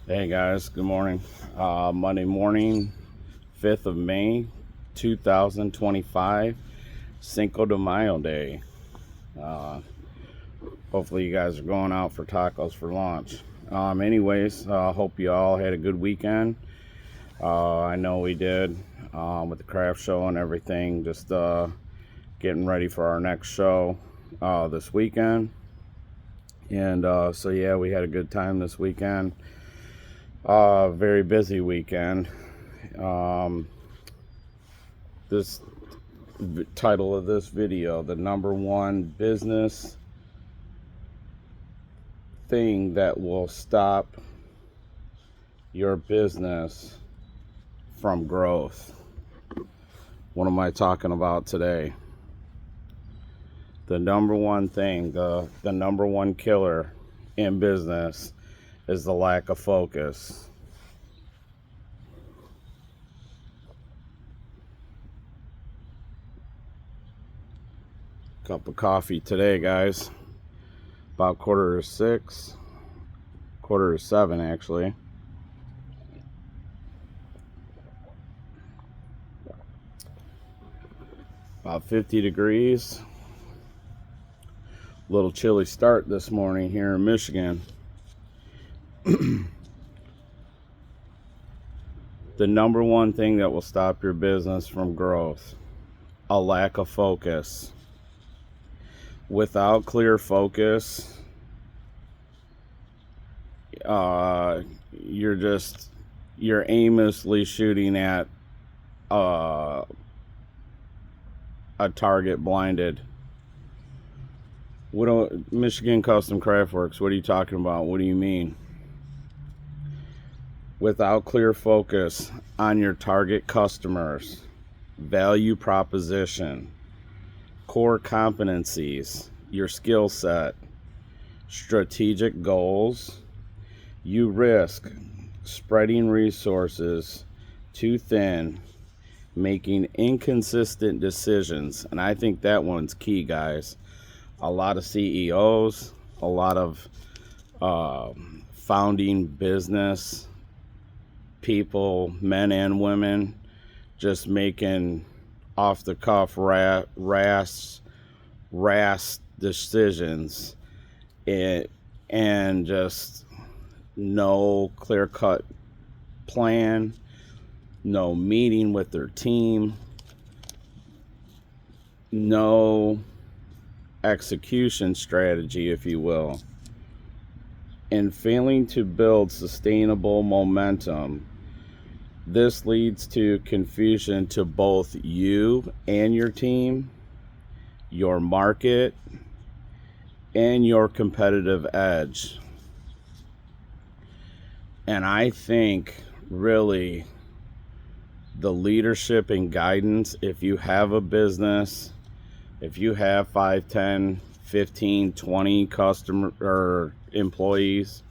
Hey guys, good morning. Monday morning, 5th of May, 2025, Cinco de Mayo Day. Uh, Hopefully you guys are going out for tacos for lunch. Hope you all had a good weekend. I know we did with the craft show and everything. Just getting ready for our next show this weekend. And yeah, we had a good time this weekend. Very busy weekend. Um, this title of this video, the number one business thing that will stop your business from growth. What am I talking about today? The number one thing, the number one killer in business is the lack of focus. Cup of coffee today, guys. About 5:45, 6:45 actually. About 50 degrees. A little chilly start this morning here in Michigan. The number one thing that will stop your business from growth, a lack of focus. Without clear focus, you're aimlessly shooting at a target blinded. Michigan Custom Craftworks, what are you talking about? What do you mean? Without clear focus on your target customers, value proposition, core competencies, your skill set, strategic goals, you risk spreading resources too thin, making inconsistent decisions. And I think that one's key, guys. A lot of CEOs, a lot of founding business people, men and women, just making off the cuff rash decisions, and just no clear cut plan, no meeting with their team, no execution strategy, if you will, and failing to build sustainable momentum. This leads to confusion to both you and your team, your market, and your competitive edge. And I think really the leadership and guidance, if you have a business, if you have 5, 10, 15, 20 customer or employees,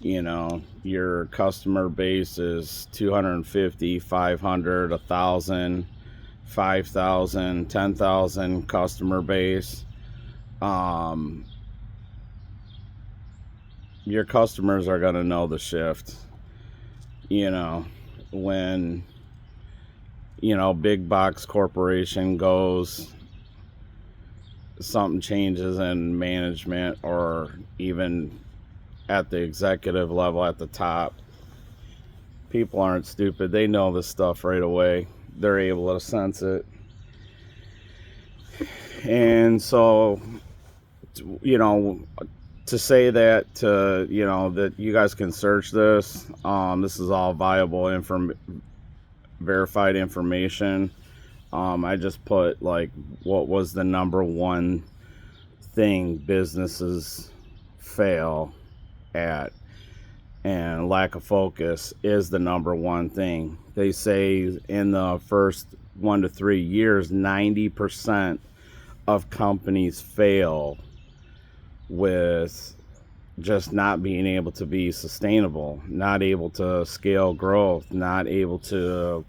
you know, your customer base is 250, 500, 1,000, 5,000, 10,000 customer base. Your customers are going to know the shift. You know, when, big box corporation goes, something changes in management or even at the executive level at the top, people aren't stupid. They know this stuff right away. They're able to sense it. And so, to say that, that you guys can search this, this is all viable verified information. I just put like what was the number one thing businesses fail at, and lack of focus is the number one thing. They say in the first 1 to 3 years, 90% of companies fail with just not being able to be sustainable, not able to scale growth, not able to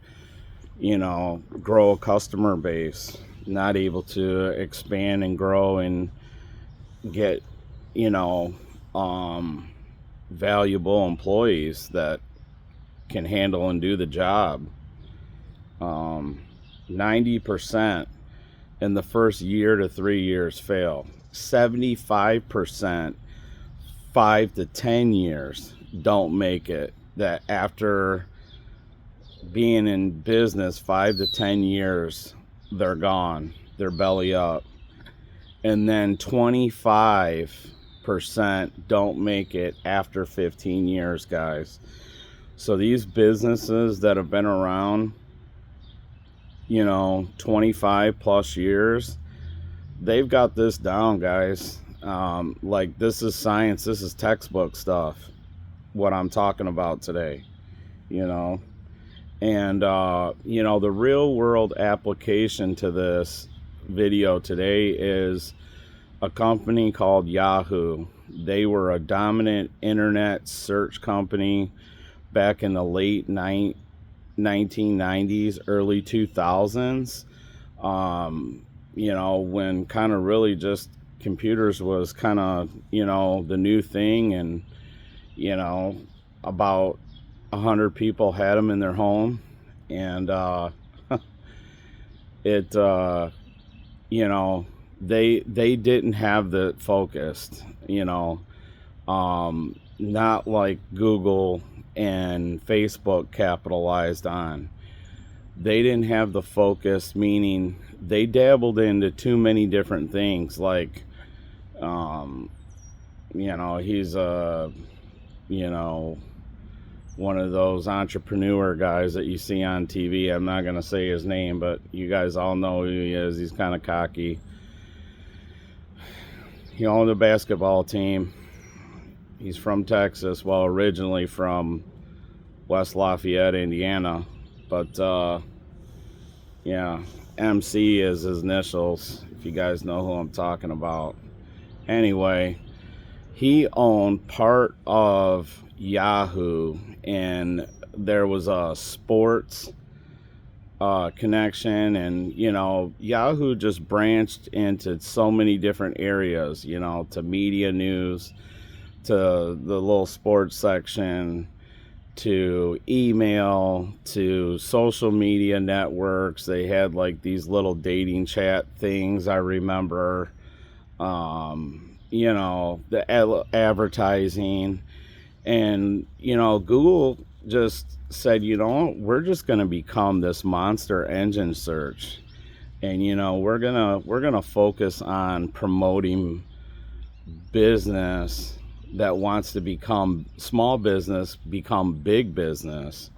grow a customer base, not able to expand and grow and get valuable employees that can handle and do the job. 90% in the first year to 3 years fail. 75% 5 to 10 years don't make it. That after being in business 5 to 10 years, they're gone, they're belly up. And then 25% don't make it after 15 years, guys. So these businesses that have been around, 25 plus years, they've got this down, guys. Like, this is science, this is textbook stuff, what I'm talking about today, And, the real world application to this video today is a company called YAHOO. They were a dominant internet search company back in the late 1990s, early 2000s. When kind of really just computers was kind of, the new thing, and, about 100 people had them in their home, and they didn't have the focused, not like Google and Facebook capitalized on. They didn't have the focus, meaning they dabbled into too many different things, like he's one of those entrepreneur guys that you see on TV. I'm not going to say his name, but you guys all know who he is. He's kind of cocky. He owned a basketball team. He's from Texas, well, originally from West Lafayette, Indiana. But, MC is his initials, if you guys know who I'm talking about. Anyway, he owned part of YAHOO, and there was a sports connection, and YAHOO just branched into so many different areas, to media news, to the little sports section, to email, to social media networks. They had like these little dating chat things, I remember, the advertising. And Google just said, we're just going to become this monster engine search, and we're gonna focus on promoting business that wants to become small business, become big business.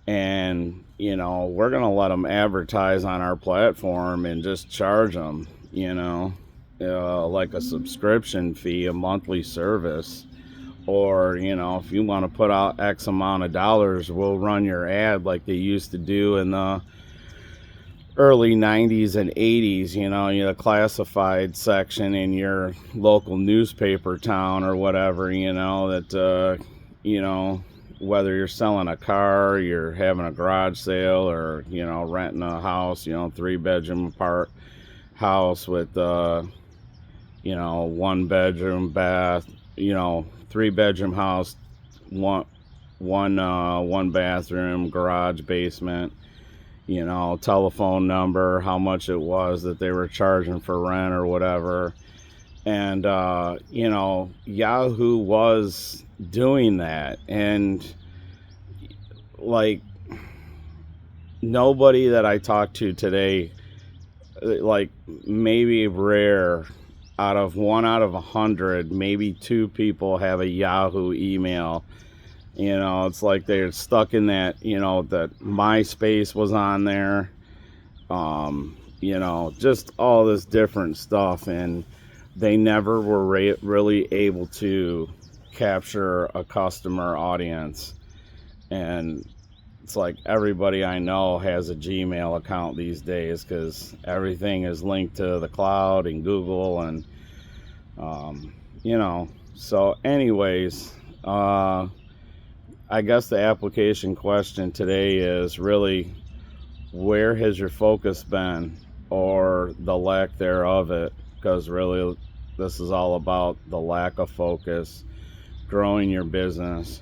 And we're gonna let them advertise on our platform and just charge them, like a subscription fee, a monthly service. Or, if you want to put out X amount of dollars, we'll run your ad like they used to do in the early 90s and 80s, the classified section in your local newspaper town or whatever, that, whether you're selling a car, you're having a garage sale, or, renting a house, 3-bedroom apart house with, 1-bedroom bath, 3-bedroom house, one bathroom, garage, basement, telephone number, how much it was that they were charging for rent or whatever. And YAHOO was doing that, and like nobody that I talked to today, like maybe rare, out of 100, maybe 2 people have a YAHOO email. It's like they're stuck in that, that MySpace was on there, just all this different stuff, and they never were really able to capture a customer audience. And it's like everybody I know has a Gmail account these days, because everything is linked to the cloud and Google, and so anyways, I guess the application question today is really, where has your focus been, or the lack thereof it? Because really this is all about the lack of focus, growing your business,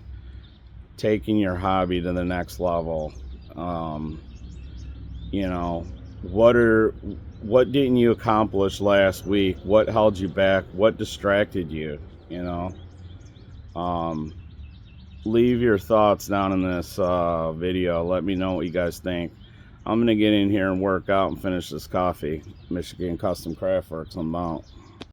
taking your hobby to the next level. You know, what didn't you accomplish last week? What held you back? What distracted you? You know, um, leave your thoughts down in this video. Let me know what you guys think. I'm gonna get in here and work out and finish this coffee. Michigan Custom Craft Works. I'm out.